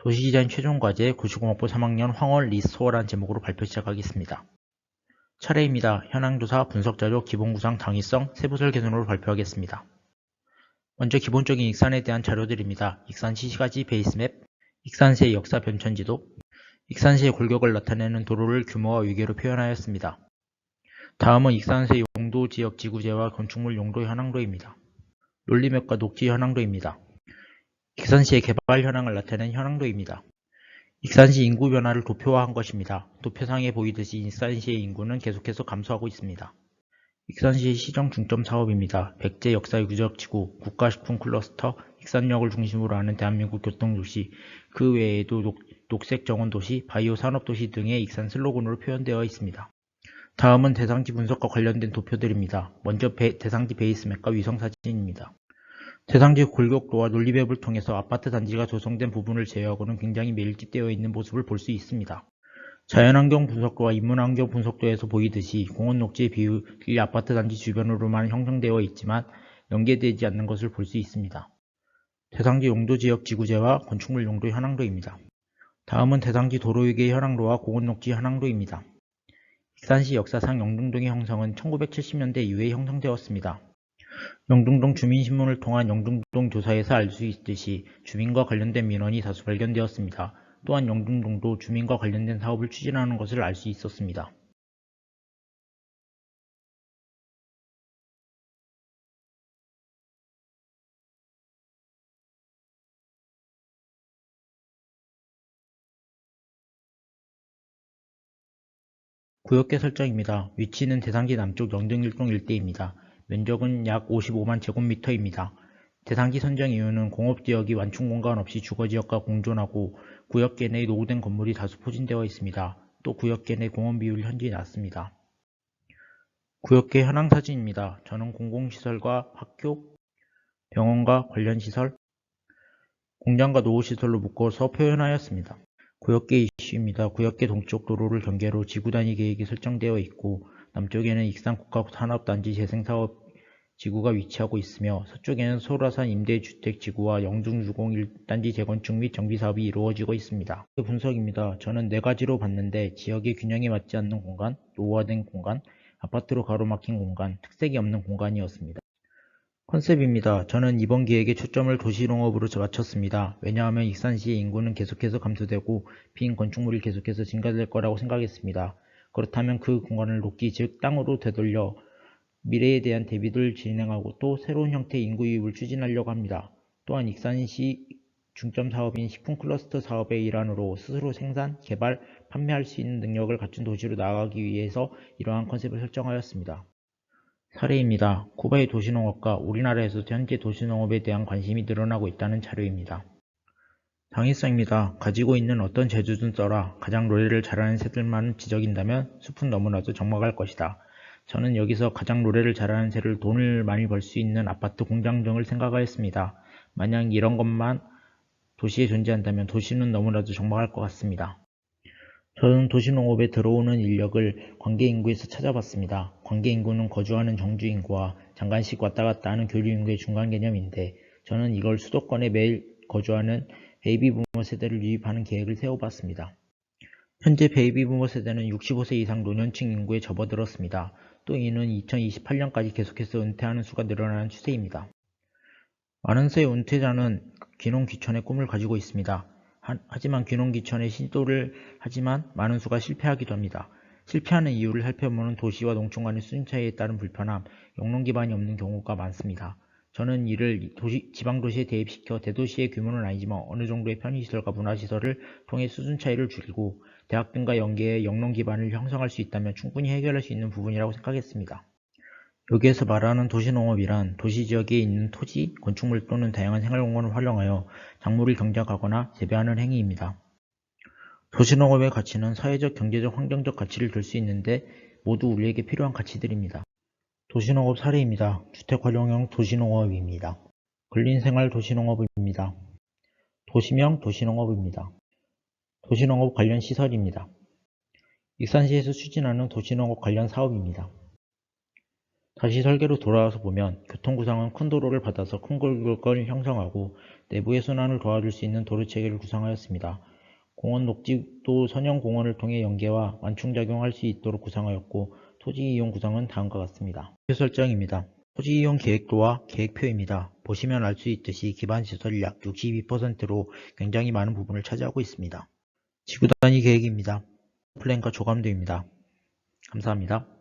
도시디자인 최종과제 구시공학부 3학년 황월 리스토어라는 제목으로 발표 시작하겠습니다. 차례입니다. 현황조사, 분석자료, 기본구상, 당위성, 세부설 개선으로 발표하겠습니다. 먼저 기본적인 익산에 대한 자료들입니다. 익산시 시가지 베이스맵, 익산시의 역사 변천지도, 익산시의 골격을 나타내는 도로를 규모와 위계로 표현하였습니다. 다음은 익산시 용도지역 지구재와 건축물 용도 현황도입니다. 논리맵과 녹지 현황도입니다. 익산시의 개발 현황을 나타낸 현황도입니다. 익산시 인구 변화를 도표화한 것입니다. 도표상에 보이듯이 익산시의 인구는 계속해서 감소하고 있습니다. 익산시의 시정 중점 사업입니다. 백제 역사유적 지구, 국가식품 클러스터, 익산역을 중심으로 하는 대한민국 교통도시, 그 외에도 녹색 정원도시, 바이오 산업도시 등의 익산 슬로건으로 표현되어 있습니다. 다음은 대상지 분석과 관련된 도표들입니다. 먼저 대상지 베이스맵과 위성사진입니다. 대상지 골격도와 논리맵을 통해서 아파트 단지가 조성된 부분을 제외하고는 굉장히 밀집되어 있는 모습을 볼 수 있습니다. 자연환경 분석도와 인문환경 분석도에서 보이듯이 공원 녹지의 비율이 아파트 단지 주변으로만 형성되어 있지만 연계되지 않는 것을 볼 수 있습니다. 대상지 용도지역 지구재와 건축물 용도 현황도입니다. 다음은 대상지 도로위계 현황도와 공원 녹지 현황도입니다. 익산시 역사상 영등동의 형성은 1970년대 이후에 형성되었습니다. 영등동 주민신문을 통한 영등동 조사에서 알 수 있듯이 주민과 관련된 민원이 다수 발견되었습니다. 또한 영등동도 주민과 관련된 사업을 추진하는 것을 알 수 있었습니다. 구역계 설정입니다. 위치는 대상지 남쪽 영등일동 일대입니다. 면적은 약 55만 제곱미터입니다. 대상지 선정 이유는 공업지역이 완충공간 없이 주거지역과 공존하고 구역계 내 노후된 건물이 다수 포진되어 있습니다. 또 구역계 내 공원 비율이 현저히 낮습니다. 구역계 현황사진입니다. 저는 공공시설과 학교, 병원과 관련시설, 공장과 노후시설로 묶어서 표현하였습니다. 구역계 이슈입니다. 구역계 동쪽 도로를 경계로 지구단위 계획이 설정되어 있고 남쪽에는 익산 국가산업단지 재생사업 지구가 위치하고 있으며 서쪽에는 소라산 임대주택지구와 영등주공 1단지 재건축 및 정비사업이 이루어지고 있습니다. 분석입니다. 저는 4가지로 봤는데 지역의 균형에 맞지 않는 공간, 노후화된 공간, 아파트로 가로막힌 공간, 특색이 없는 공간이었습니다. 컨셉입니다. 저는 이번 기획에 초점을 도시농업으로 맞췄습니다. 왜냐하면 익산시의 인구는 계속해서 감소되고 빈 건축물이 계속해서 증가될 거라고 생각했습니다. 그렇다면 그 공간을 녹지 즉 땅으로 되돌려 미래에 대한 대비를 진행하고 또 새로운 형태의 인구 유입을 추진하려고 합니다. 또한 익산시 중점 사업인 식품 클러스터 사업의 일환으로 스스로 생산, 개발, 판매할 수 있는 능력을 갖춘 도시로 나아가기 위해서 이러한 컨셉을 설정하였습니다. 사례입니다. 쿠바의 도시농업과 우리나라에서 현재 도시농업에 대한 관심이 늘어나고 있다는 자료입니다. 당위성입니다. 가지고 있는 어떤 재주든 써라. 가장 노래를 잘하는 새들만 지적인다면 숲은 너무나도 적막할 것이다. 저는 여기서 가장 노래를 잘하는 새를 돈을 많이 벌 수 있는 아파트, 공장 등을 생각하였습니다. 만약 이런 것만 도시에 존재한다면 도시는 너무나도 적막할 것 같습니다. 저는 도시농업에 들어오는 인력을 관계인구에서 찾아봤습니다. 관계인구는 거주하는 정주인구와 잠깐씩 왔다갔다 하는 교류인구의 중간 개념인데 저는 이걸 수도권에 매일 거주하는 베이비부머 세대를 유입하는 계획을 세워봤습니다. 현재 베이비부머 세대는 65세 이상 노년층 인구에 접어들었습니다. 또 이는 2028년까지 계속해서 은퇴하는 수가 늘어나는 추세입니다. 많은 수의 은퇴자는 귀농귀촌의 꿈을 가지고 있습니다. 하지만 귀농귀촌에 시도를 하지만 많은 수가 실패하기도 합니다. 실패하는 이유를 살펴보면 도시와 농촌 간의 수준 차이에 따른 불편함, 영농 기반이 없는 경우가 많습니다. 저는 이를 지방도시에 대입시켜 대도시의 규모는 아니지만 어느 정도의 편의시설과 문화시설을 통해 수준 차이를 줄이고 대학 등과 연계해 영농 기반을 형성할 수 있다면 충분히 해결할 수 있는 부분이라고 생각했습니다. 여기에서 말하는 도시농업이란 도시지역에 있는 토지, 건축물 또는 다양한 생활공간을 활용하여 작물을 경작하거나 재배하는 행위입니다. 도시농업의 가치는 사회적, 경제적, 환경적 가치를 들 수 있는데 모두 우리에게 필요한 가치들입니다. 도시농업 사례입니다. 주택활용형 도시농업입니다. 근린생활 도시농업입니다. 도시명 도시농업입니다. 도시농업 관련 시설입니다. 익산시에서 추진하는 도시농업 관련 사업입니다. 다시 설계로 돌아와서 보면 교통구상은 큰 도로를 받아서 큰 골격을 형성하고 내부의 순환을 도와줄 수 있는 도로체계를 구상하였습니다. 공원 녹지도 선형 공원을 통해 연계와 완충작용할 수 있도록 구상하였고 토지이용 구상은 다음과 같습니다. 목표 설정입니다. 토지이용 계획도와 계획표입니다. 보시면 알 수 있듯이 기반시설이 약 62%로 굉장히 많은 부분을 차지하고 있습니다. 지구단위 계획입니다. 플랜과 조감도입니다. 감사합니다.